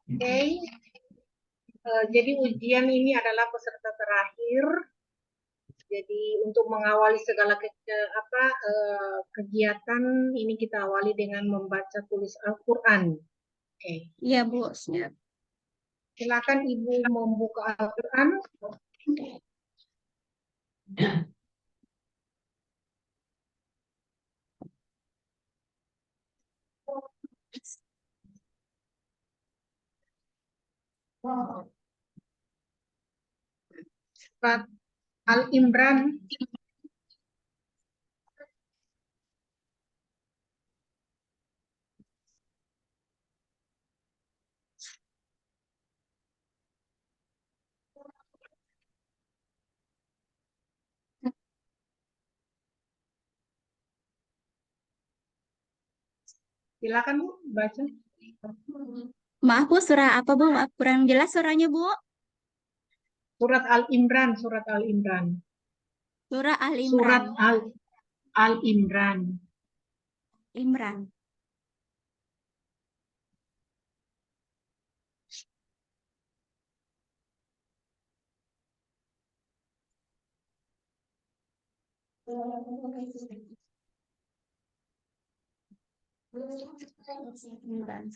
Oke, jadi ujian ini adalah peserta terakhir. Jadi untuk mengawali segala kegiatan ini kita awali dengan membaca tulis Al-Quran. Oke, Iya, Bu. Siap. silakan Ibu membuka Al-Quran. Surat Al-Imran. Silakan Bu, baca. Maaf, Bu. Surah apa, Bu? Maaf, kurang jelas suaranya, Bu. Surat Al-Imran, surat Al-Imran. Surah Surat Al-Imran. Al-Imran. Imran. Imran.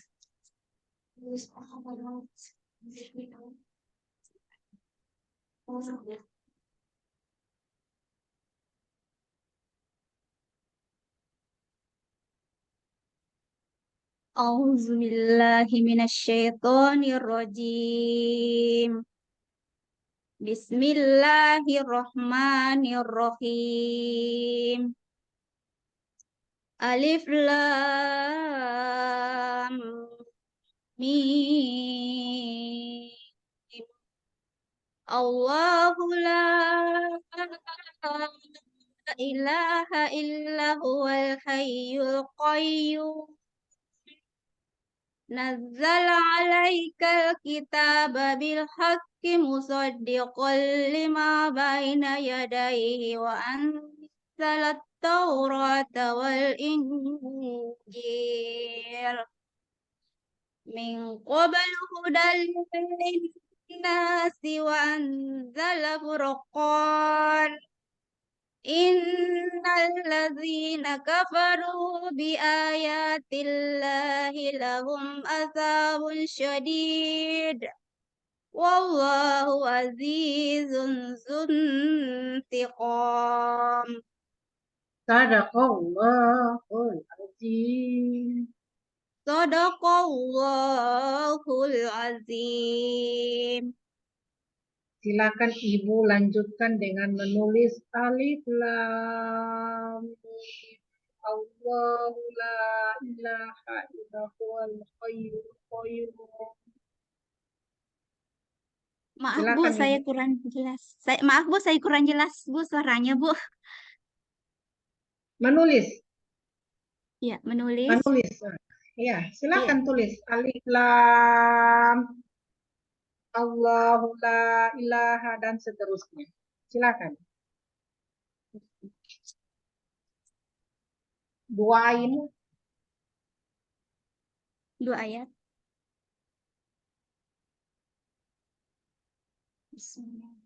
A'udzu billahi minasyaitonir rajim. Bismillahirrahmanirrahim. Alif lam mim. Allahu la ilaha illa huwal hayyul qayyum. Nazzala 'alaikal kitaba bil haqqi musaddiqan lima baina yadayhi wa anzalat taurata wal injil min qablu hudan linnasi wa anzala furqan. Innal ladzina kafaru bi ayatillahi lahum adzabun syadid. Wallahu azizun dzuntiqam. Sadaqallahul Azim. Sadaqallahul azim. Silakan Ibu lanjutkan dengan menulis alif lam mim. Allahu la ilaha illa huwal hayyul qayyum. Maaf Bu, Silakan saya Ibu kurang jelas. Maaf Bu, saya kurang jelas Bu suaranya Bu. menulis, Ya, menulis. menulis. Ya, Iya. silakan tulis alif lam Allahu la ilaha dan seterusnya. Silakan. Duain. Dua ayat. Bismillah.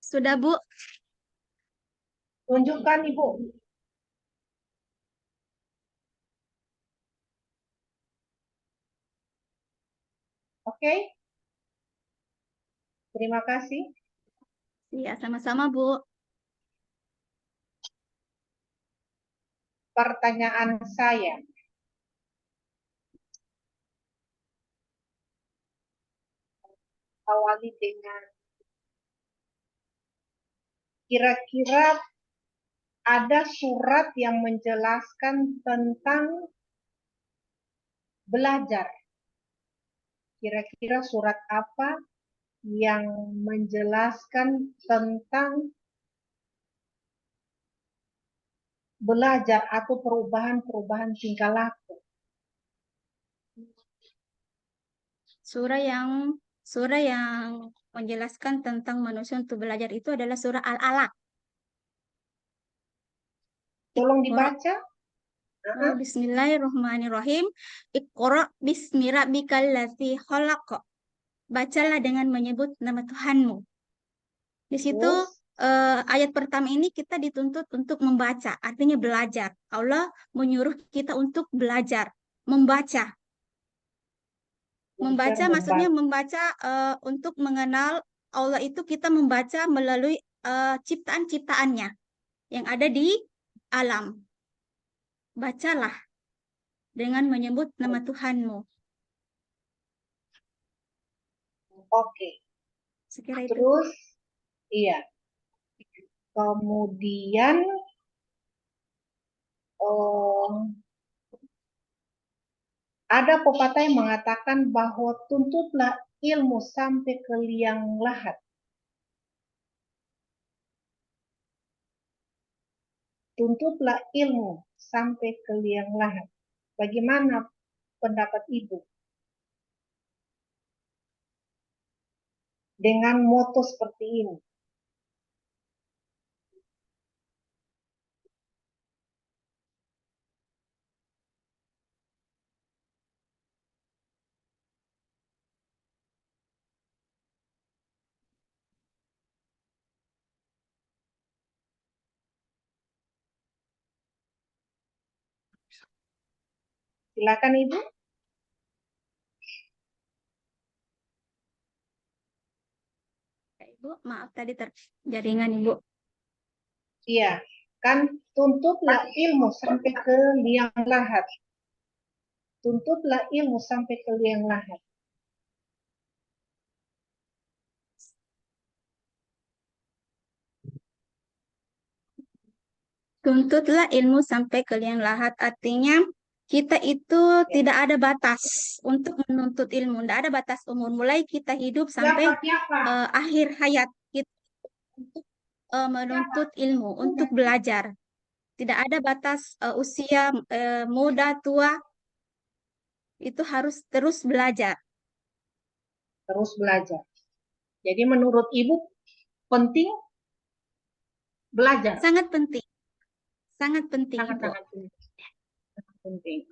Sudah, Bu. Tunjukkan Ibu. Oke, terima kasih. Iya, sama-sama, Bu. Pertanyaan saya, awali dengan kira-kira ada surat yang menjelaskan tentang belajar. Kira-kira surat apa yang menjelaskan tentang belajar atau perubahan-perubahan tingkah laku? Surah yang menjelaskan tentang manusia untuk belajar itu adalah surah Al-Alaq. Tolong Iqra. dibaca. Bismillahirrahmanirrahim. Iqra bismi rabbikal ladzi khalaq. Bacalah dengan menyebut nama Tuhanmu. Di situ Terus, ayat pertama ini kita dituntut untuk membaca, artinya belajar. Allah menyuruh kita untuk belajar, membaca. belajar Membaca maksudnya membaca. membaca untuk mengenal Allah itu kita membaca melalui ciptaan-ciptaannya yang ada di alam. Bacalah dengan menyebut nama Tuhanmu. Oke. Sekira itu. Terus, iya. Kemudian, ada pepatah yang mengatakan bahwa tuntutlah ilmu sampai ke liang lahat. Tuntutlah ilmu sampai ke liang lahat. Bagaimana pendapat Ibu dengan moto seperti ini? Silakan Ibu. Ibu, maaf tadi jaringan Ibu. Iya, kan tuntutlah ilmu sampai ke liang lahat. Tuntutlah ilmu sampai ke liang lahat. Tuntutlah ilmu sampai ke liang lahat. Artinya kita itu tidak ada batas untuk menuntut ilmu. Tidak ada batas umur. Mulai kita hidup sampai Siapa? akhir hayat kita untuk menuntut ilmu, untuk belajar. Tidak ada batas usia muda, tua. Itu harus terus belajar. Terus belajar. Jadi menurut Ibu penting belajar. Sangat penting. Sangat penting, Ibu. Sangat-sangat penting.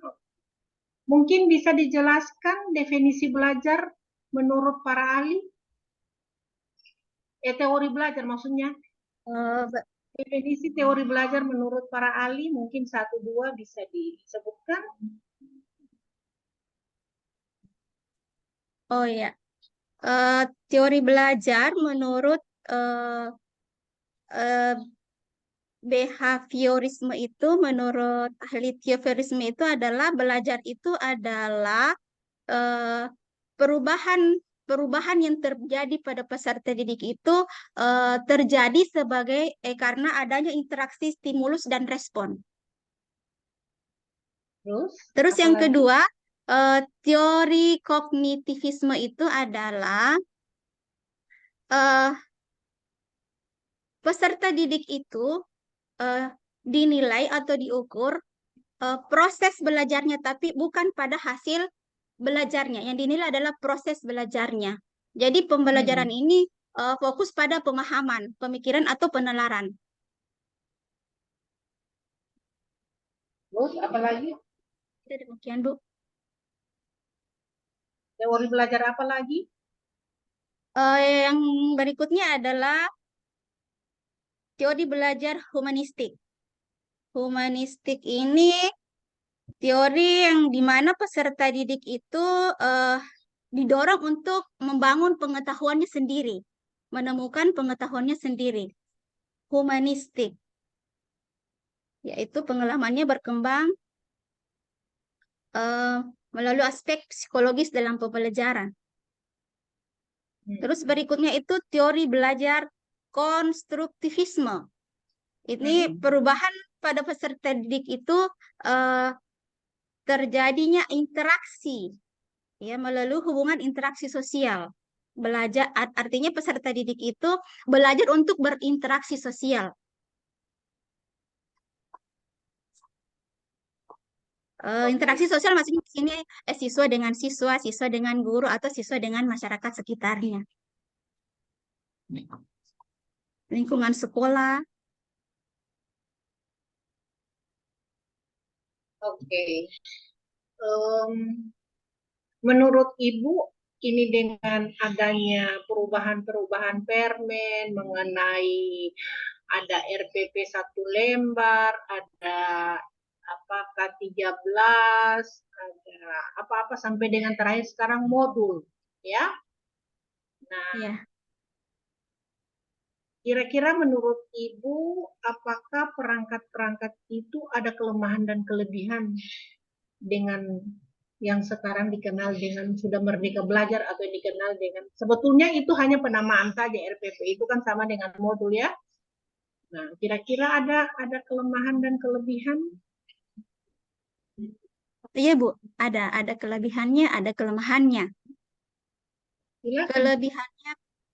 Mungkin bisa dijelaskan definisi belajar menurut para ahli? Teori belajar maksudnya. Eh, Definisi teori belajar menurut para ahli mungkin 1-2 bisa disebutkan. oh ya, teori belajar menurut eh, eh, behaviorisme itu, menurut ahli behaviorisme itu adalah belajar itu adalah eh, perubahan perubahan yang terjadi pada peserta didik itu terjadi sebagai karena adanya interaksi stimulus dan respon. Terus yang Apalagi? kedua, teori kognitivisme itu adalah eh, peserta didik itu eh, dinilai atau diukur proses belajarnya, tapi bukan pada hasil belajarnya. Yang dinilai adalah proses belajarnya. Jadi pembelajaran ini fokus pada pemahaman, pemikiran atau penalaran. Terus apalagi? Demikian, Bu. Teori belajar apa lagi? Yang berikutnya adalah teori belajar humanistik. Humanistik ini teori yang dimana peserta didik itu didorong untuk membangun pengetahuannya sendiri, menemukan pengetahuannya sendiri. Humanistik, yaitu pengalamannya berkembang melalui aspek psikologis dalam pembelajaran. Terus berikutnya itu teori belajar konstruktivisme. Ini perubahan pada peserta didik itu terjadinya interaksi, ya, melalui hubungan interaksi sosial. Belajar artinya peserta didik itu belajar untuk berinteraksi sosial. Interaksi sosial maksudnya di sini siswa dengan siswa, siswa dengan guru, atau siswa dengan masyarakat sekitarnya. Lingkungan sekolah. Oke. Menurut Ibu, ini dengan adanya perubahan-perubahan permen mengenai ada RPP 1 lembar, ada apa K13, ada apa-apa sampai dengan terakhir sekarang modul, ya. Nah, Ya. kira-kira menurut Ibu, apakah perangkat-perangkat itu ada kelemahan dan kelebihan dengan yang sekarang dikenal dengan sudah merdeka belajar atau dikenal dengan sebetulnya itu hanya penamaan saja, RPP itu kan sama dengan modul, ya. Nah, kira-kira ada kelemahan dan kelebihan? Iya, Bu, ada kelebihannya, ada kelemahannya. Silakan. Kelebihannya,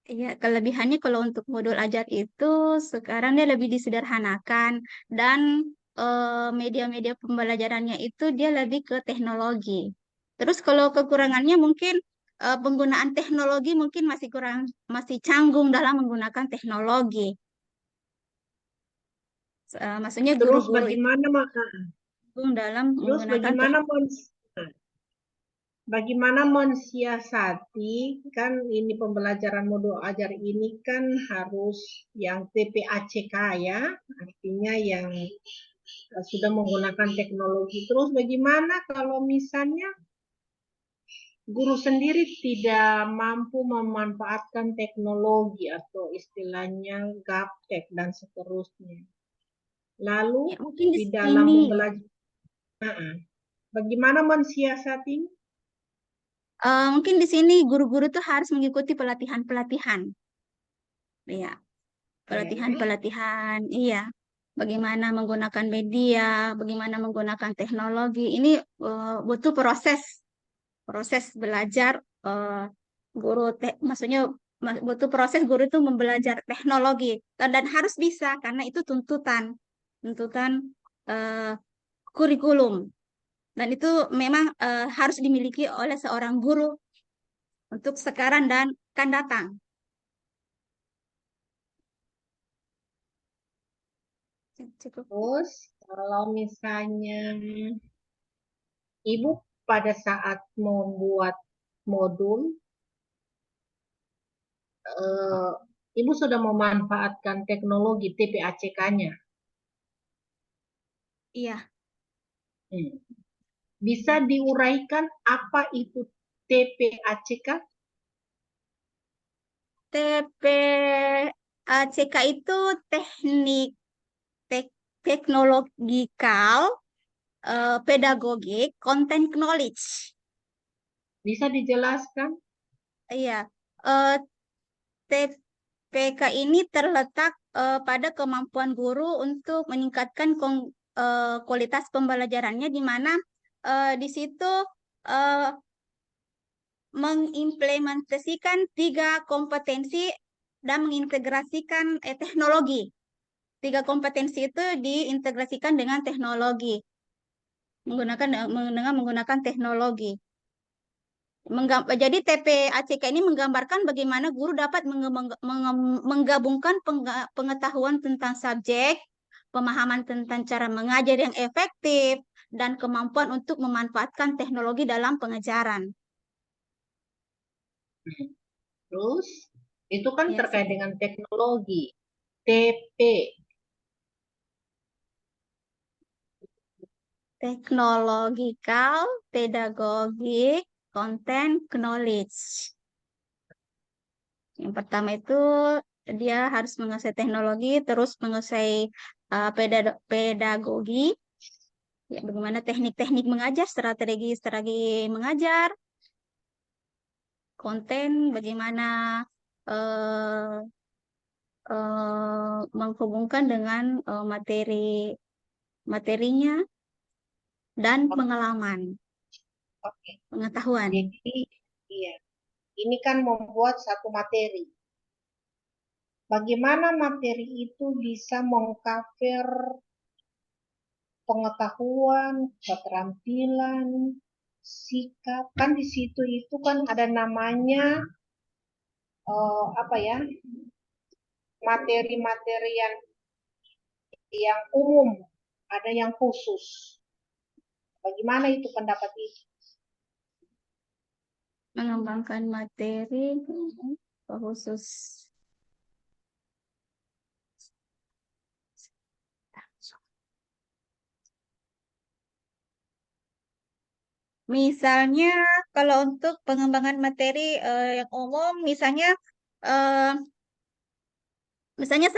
ya, kelebihannya kalau untuk modul ajar itu sekarang dia lebih disederhanakan, dan media-media pembelajarannya itu dia lebih ke teknologi. Terus kalau kekurangannya mungkin penggunaan teknologi mungkin masih canggung dalam menggunakan teknologi. Maksudnya Terus guru-guru itu bagaimana canggung dalam terus menggunakan teknologi. bagaimana mensiasati, kan ini pembelajaran modul ajar ini kan harus yang TPACK, ya, artinya yang sudah menggunakan teknologi. Terus bagaimana kalau misalnya guru sendiri tidak mampu memanfaatkan teknologi atau istilahnya gaptek dan seterusnya. Lalu Ya, mungkin di di dalam sini pembelajaran, bagaimana mensiasati? mungkin di sini guru-guru tuh harus mengikuti pelatihan-pelatihan. Ya, pelatihan-pelatihan, iya. Bagaimana menggunakan media, bagaimana menggunakan teknologi. Ini butuh proses belajar guru maksudnya butuh proses guru itu membelajar teknologi, dan harus bisa karena itu tuntutan eh, kurikulum, dan itu memang harus dimiliki oleh seorang guru untuk sekarang dan akan datang. Cukup. Terus kalau misalnya Ibu pada saat membuat modul, Ibu sudah memanfaatkan teknologi TPACK-nya. Iya. Bisa diuraikan apa itu TPACK? TPACK itu teknik teknologikal, pedagogik, content knowledge. Bisa dijelaskan? Iya, eh, TPK ini terletak pada kemampuan guru untuk meningkatkan kualitas pembelajarannya, di mana di situ eh, mengimplementasikan 3 kompetensi dan mengintegrasikan teknologi. 3 kompetensi itu diintegrasikan dengan teknologi, menggunakan teknologi. Jadi TPACK ini menggambarkan bagaimana guru dapat menggabungkan pengetahuan tentang subjek, pemahaman tentang cara mengajar yang efektif, dan kemampuan untuk memanfaatkan teknologi dalam pengajaran. Terus itu kan Ya, terkait dengan teknologi. TP. Technological, pedagogic, content, knowledge. Yang pertama itu dia harus menguasai teknologi, terus menguasai pedagogi, ya bagaimana teknik-teknik mengajar, strategi-strategi mengajar, konten, bagaimana eh, menghubungkan dengan materinya dan pengalaman, Oke. pengetahuan. Jadi, iya. Ini kan membuat satu materi. Bagaimana materi itu bisa mengcover pengetahuan, keterampilan, sikap. Kan di situ itu kan ada namanya apa ya? Materi-materi yang umum, ada yang khusus. Bagaimana itu pendapat itu? Mengembangkan materi khusus. Misalnya kalau untuk pengembangan materi yang umum, eh, misalnya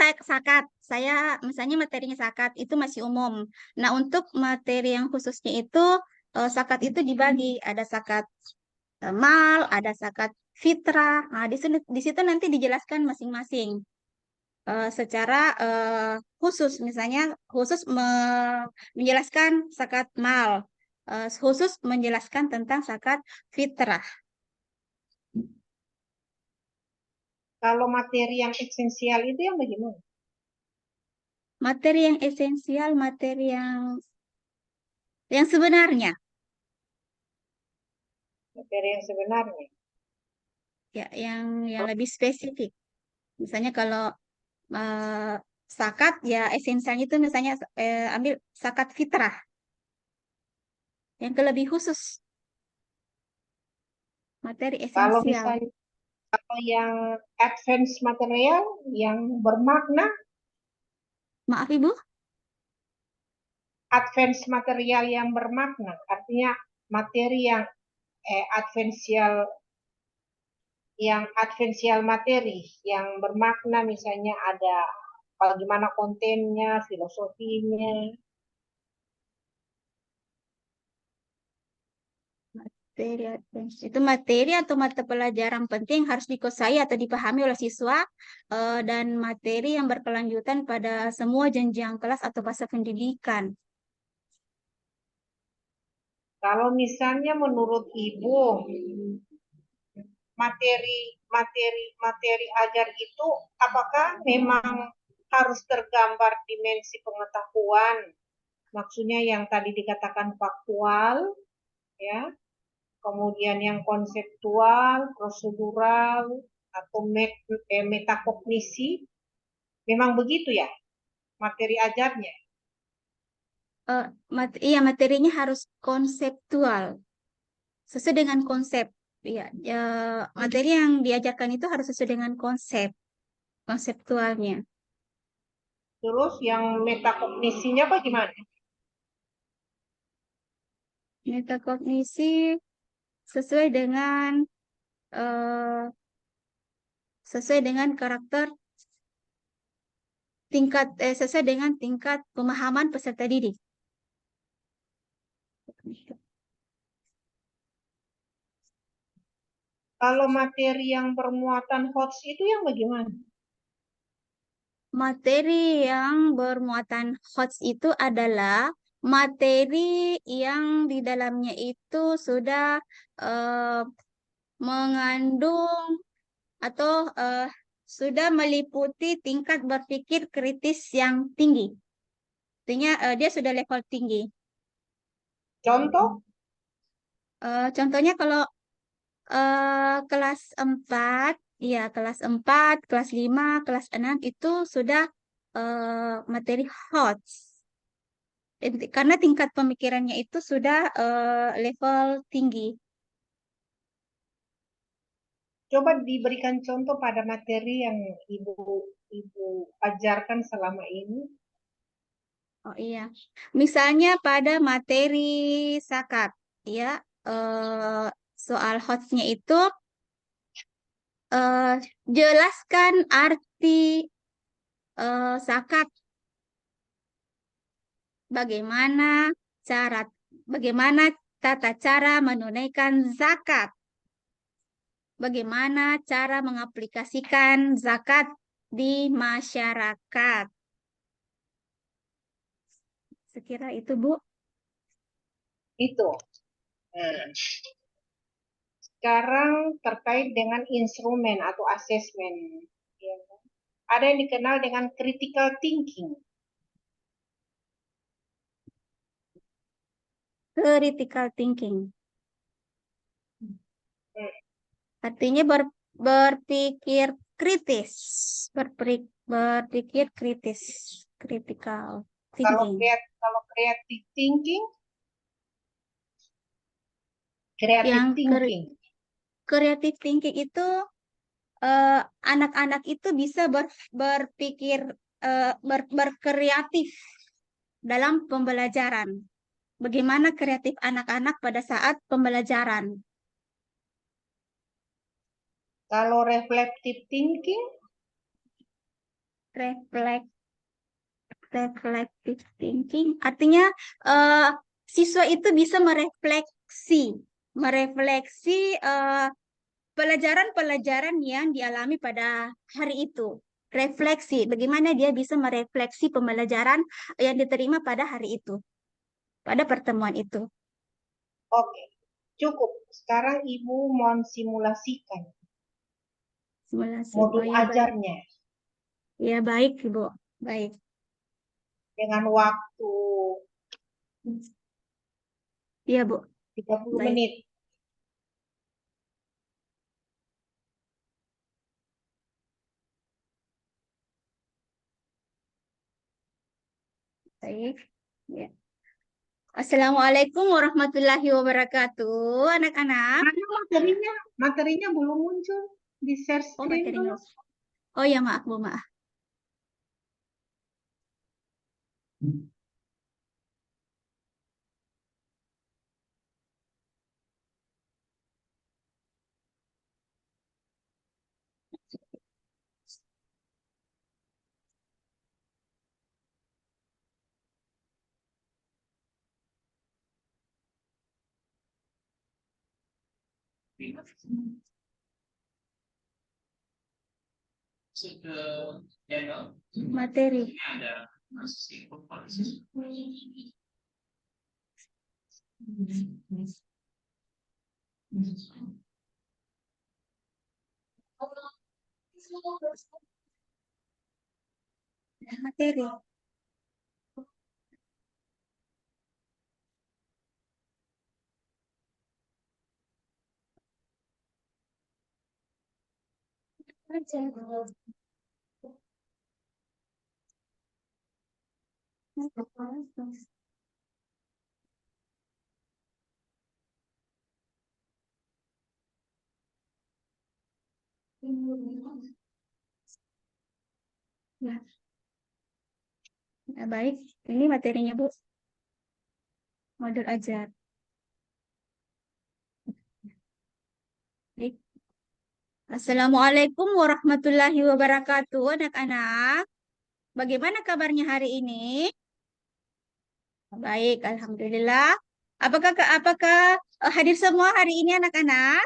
saya misalnya materinya sakat itu masih umum. Nah, untuk materi yang khususnya itu sakat itu dibagi, ada sakat mal, ada sakat fitrah. Nah, di situ nanti dijelaskan masing-masing secara khusus, misalnya khusus menjelaskan sakat mal, khusus menjelaskan tentang sakat fitrah. Kalau materi yang esensial itu yang bagaimana? Materi yang esensial, materi yang sebenarnya, Materi yang sebenarnya. ya, yang lebih spesifik. Misalnya kalau eh, sakat, ya esensialnya itu misalnya ambil sakat fitrah, yang lebih khusus, materi Kalau esensial. misalnya yang advance material yang bermakna, Maaf Ibu, advance material yang bermakna, artinya materi yang advensial materi yang bermakna, misalnya ada bagaimana kontennya, filosofinya. itu materi atau mata pelajaran penting harus dikuasai atau dipahami oleh siswa dan materi yang berkelanjutan pada semua jenjang kelas atau fase pendidikan. Kalau misalnya menurut Ibu, materi ajar itu apakah memang harus tergambar dimensi pengetahuan? Maksudnya yang tadi dikatakan faktual, ya, kemudian yang konseptual, prosedural, atau metakognisi, memang begitu ya materi ajarnya. Iya, materinya harus konseptual, sesuai dengan konsep. Iya, materi yang diajarkan itu harus sesuai dengan konseptualnya. Terus yang metakognisinya bagaimana? Metakognisi sesuai dengan eh, sesuai dengan karakter sesuai dengan tingkat pemahaman peserta didik. Kalau materi yang bermuatan hoax itu yang bagaimana? Materi yang bermuatan hoax itu adalah materi yang di dalamnya itu sudah eh, mengandung atau sudah meliputi tingkat berpikir kritis yang tinggi. Artinya dia sudah level tinggi. Contoh, Contohnya kalau kelas 4, ya kelas 4, kelas 5, kelas 6 itu sudah materi HOTS. Karena tingkat pemikirannya itu sudah level tinggi. Coba diberikan contoh pada materi yang Ibu ajarkan selama ini. Oh iya, misalnya pada materi zakat, ya, soal hotnya itu jelaskan arti zakat, bagaimana cara, bagaimana tata cara menunaikan zakat, bagaimana cara mengaplikasikan zakat di masyarakat. Sekira itu, Bu. Itu. Nah, sekarang terkait dengan instrumen atau asesmen. Ya. Ada yang dikenal dengan critical thinking. Critical thinking. Hmm. Artinya berpikir kritis. Berpikir kritis. Critical Kalau thinking. creative thinking, Yang creative thinking itu anak-anak itu bisa berpikir berkreatif dalam pembelajaran. Bagaimana kreatif anak-anak pada saat pembelajaran? kalau reflective thinking, Reflective thinking artinya siswa itu bisa merefleksi pelajaran-pelajaran yang dialami pada hari itu. Refleksi, bagaimana dia bisa merefleksi pembelajaran yang diterima pada hari itu, pada pertemuan itu. oke, cukup. Sekarang Ibu mau simulasikan Simulasi. modul Oh ya, baik. ajarnya Ya, baik, Ibu. Baik. dengan waktu Iya, Bu. 30 Baik. menit. Baik. Ya. Assalamualaikum warahmatullahi wabarakatuh, anak-anak. Mana materinya belum muncul di share Oh, screen materinya. dulu. Oh ya, maaf, Bu, maaf. Materi. Materi. Ya. Nah, baik, ini materinya, Bu. Modul ajar. Baik. Assalamualaikum warahmatullahi wabarakatuh, anak-anak. Bagaimana kabarnya hari ini? Baik, alhamdulillah. Apakah hadir semua hari ini, anak-anak?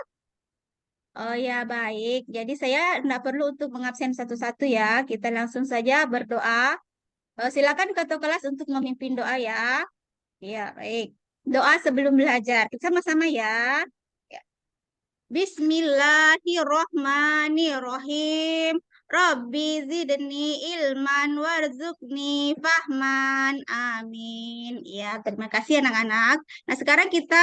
Oh ya, baik. Jadi saya tidak perlu untuk mengabsen satu-satu ya. Kita langsung saja berdoa. Silakan ketua kelas untuk memimpin doa ya. Ya, baik. Doa sebelum belajar. Kita sama-sama ya. Ya. Bismillahirrohmanirrohim. Rabbi zidni ilman warzuqni fahman. Amin. Ya, terima kasih anak-anak. Nah, sekarang kita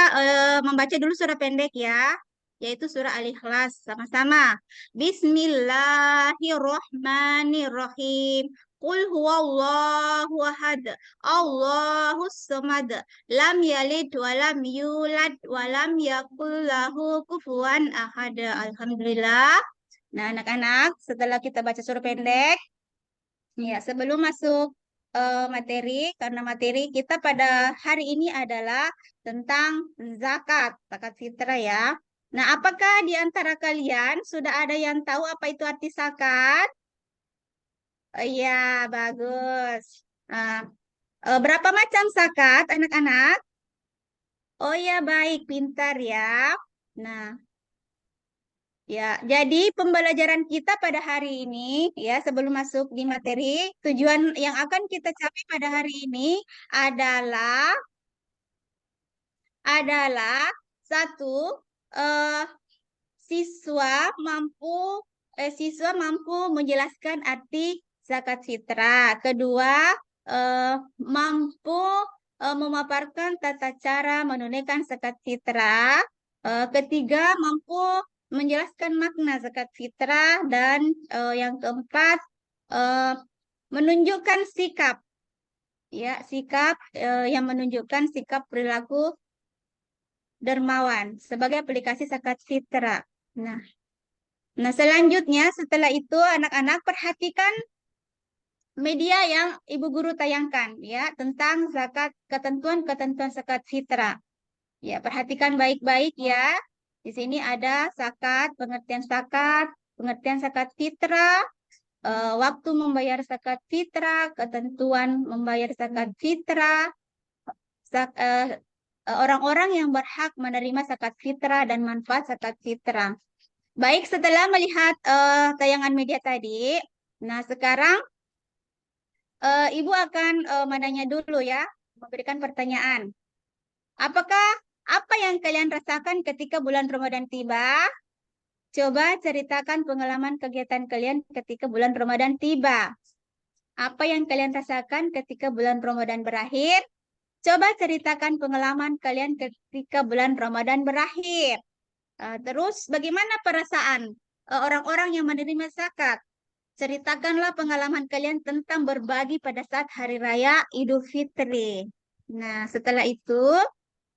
membaca dulu surah pendek ya, yaitu surah Al-Ikhlas sama-sama. Bismillahirrohmanirrohim. Qul huwallahu ahad, Allahus samad, lam yalid wa lam yulad wa lam yakul lahu kufuwan ahad. Alhamdulillah. Nah, anak-anak, setelah kita baca surah pendek, ya, sebelum masuk materi, karena materi kita pada hari ini adalah tentang zakat fitrah ya. Nah, apakah di antara kalian sudah ada yang tahu apa itu arti zakat? Oh iya, bagus. Nah, berapa macam zakat, anak-anak? Oh iya, baik, pintar ya. Nah, ya, jadi pembelajaran kita pada hari ini, ya, sebelum masuk di materi, tujuan yang akan kita capai pada hari ini adalah adalah satu, eh, siswa mampu menjelaskan arti zakat fitrah. Kedua, mampu memaparkan tata cara menunaikan zakat fitrah. Ketiga, mampu menjelaskan makna zakat fitrah, dan yang keempat, eh, menunjukkan sikap, ya, sikap yang menunjukkan sikap perilaku dermawan sebagai aplikasi zakat fitrah. Nah, selanjutnya setelah itu anak-anak perhatikan media yang ibu guru tayangkan ya tentang ketentuan-ketentuan zakat fitrah. Ya, perhatikan baik-baik ya. Di sini ada pengertian zakat fitrah, waktu membayar zakat fitrah, ketentuan membayar zakat fitrah, orang-orang yang berhak menerima zakat fitrah dan manfaat zakat fitrah. Baik, setelah melihat tayangan media tadi, nah sekarang Ibu akan menanya dulu ya, memberikan pertanyaan. Apa yang kalian rasakan ketika bulan Ramadan tiba? Coba ceritakan pengalaman kegiatan kalian ketika bulan Ramadan tiba. Apa yang kalian rasakan ketika bulan Ramadan berakhir? Coba ceritakan pengalaman kalian ketika bulan Ramadan berakhir. Terus bagaimana perasaan orang-orang yang menerima zakat? Ceritakanlah pengalaman kalian tentang berbagi pada saat Hari Raya Idul Fitri. Nah, setelah itu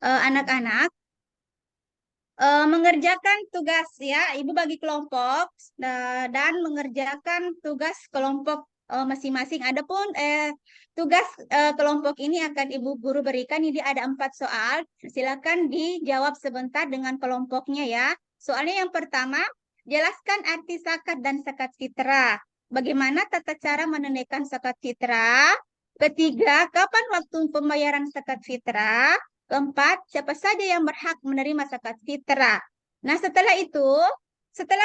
anak-anak mengerjakan tugas ya, Ibu bagi kelompok dan mengerjakan tugas kelompok masing-masing. Adapun tugas kelompok ini akan Ibu guru berikan. Ini ada 4 soal. Silakan dijawab sebentar dengan kelompoknya ya. Soalnya yang pertama, jelaskan arti zakat dan zakat fitrah. Bagaimana tata cara menunaikan zakat fitrah? Ketiga, kapan waktu pembayaran zakat fitrah? Keempat, siapa saja yang berhak menerima zakat fitrah. Nah, setelah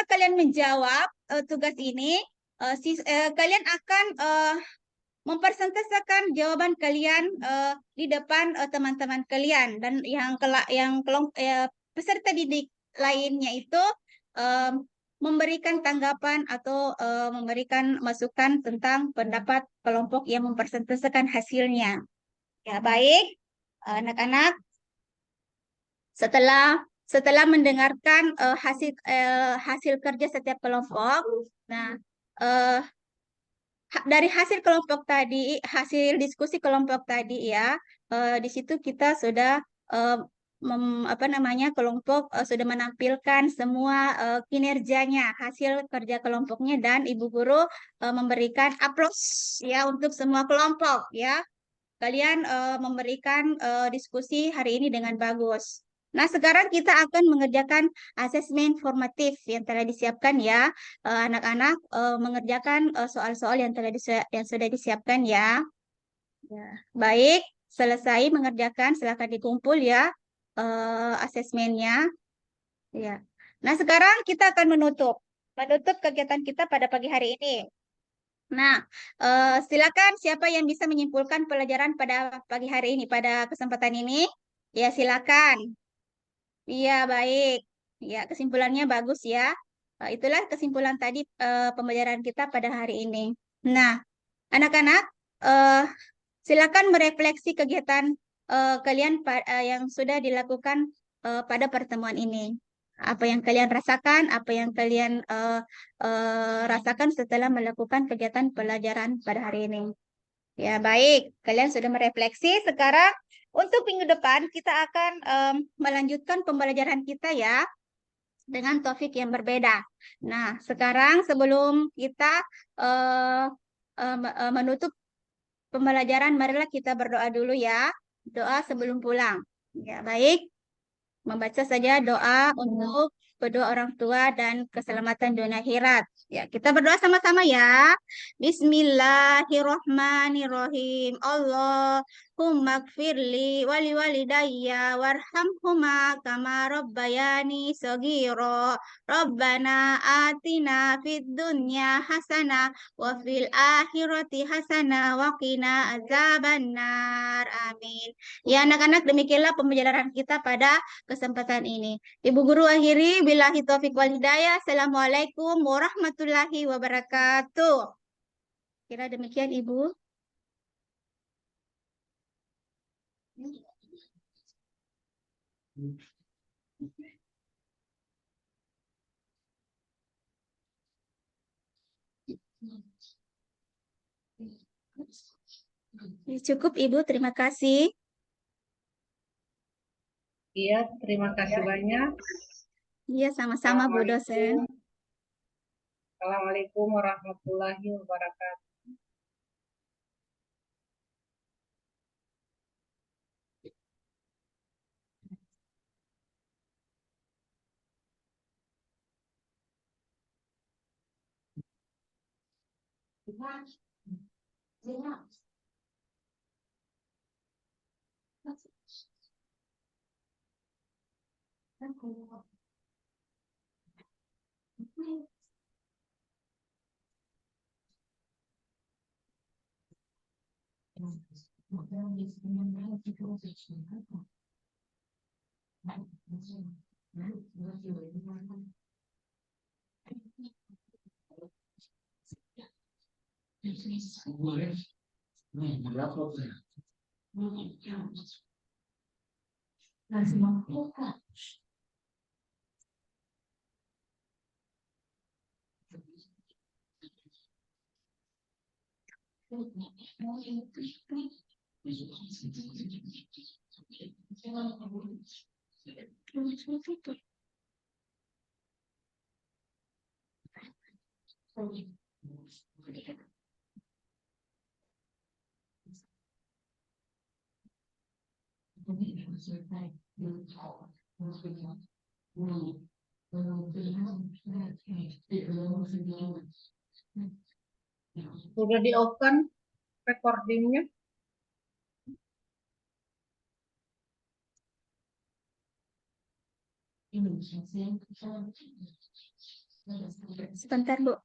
kalian menjawab tugas ini, kalian akan mempresentasikan jawaban kalian di depan teman-teman kalian, dan peserta didik lainnya itu memberikan tanggapan atau memberikan masukan tentang pendapat kelompok yang mempresentasikan hasilnya. Ya, baik. Anak-anak, setelah mendengarkan hasil kerja setiap kelompok, nah dari hasil diskusi kelompok tadi ya, di situ kita sudah kelompok sudah menampilkan semua kinerjanya, hasil kerja kelompoknya, dan ibu guru memberikan aplaus ya untuk semua kelompok ya. Kalian memberikan diskusi hari ini dengan bagus. Nah, sekarang kita akan mengerjakan asesmen formatif yang telah disiapkan ya. Anak-anak mengerjakan soal-soal yang sudah disiapkan ya. Ya. Baik, selesai mengerjakan, silakan dikumpul ya asesmennya. Ya. Nah, sekarang kita akan menutup kegiatan kita pada pagi hari ini. Nah, silakan siapa yang bisa menyimpulkan pelajaran pada pagi hari ini, pada kesempatan ini? Ya, silakan. Iya, baik. Ya, kesimpulannya bagus ya. Itulah kesimpulan tadi pembelajaran kita pada hari ini. Nah, anak-anak, silakan merefleksi kegiatan kalian yang sudah dilakukan pada pertemuan ini. Apa yang kalian rasakan, apa yang kalian rasakan setelah melakukan kegiatan pelajaran pada hari ini. Ya, baik. Kalian sudah merefleksi. Sekarang untuk minggu depan kita akan melanjutkan pembelajaran kita ya dengan topik yang berbeda. Nah, sekarang sebelum kita eh, menutup pembelajaran, marilah kita berdoa dulu ya. Doa sebelum pulang. Ya, baik. Membaca saja doa untuk kedua orang tua dan keselamatan dunia akhirat. Ya, kita berdoa sama-sama ya. Bismillahirrohmanirrohim. Allahumma gfirli wali walidayya warhamhuma kama rabbayani sogiro. Rabbana atina fid dunya hasanah wa fil akhirati hasanah wa qina azabannar. Amin. Ya anak-anak, demikianlah pembelajaran kita pada kesempatan ini. Ibu Guru akhiri, billahi taufiq wal hidayah. Assalamualaikum warahmatullahi wabarakatuh. Kira demikian Ibu. Cukup Ibu, terima kasih. Iya, terima kasih banyak. Iya, sama-sama Bu dosen. Assalamualaikum warahmatullahi wabarakatuh. Sudah di-off kan recordingnya? Sebentar Bu.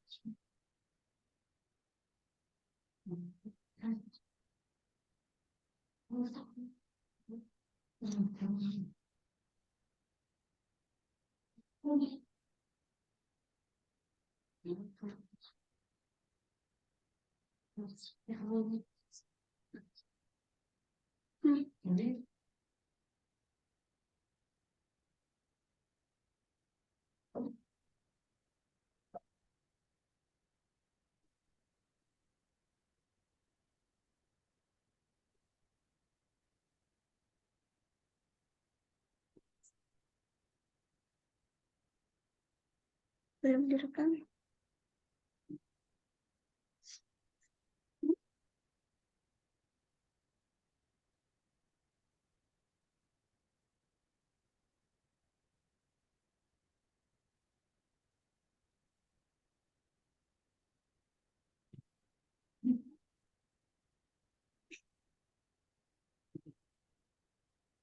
Belum direkam.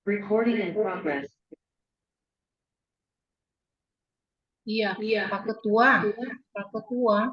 Recording in progress. Iya, Pak Ketua. Pak Ketua.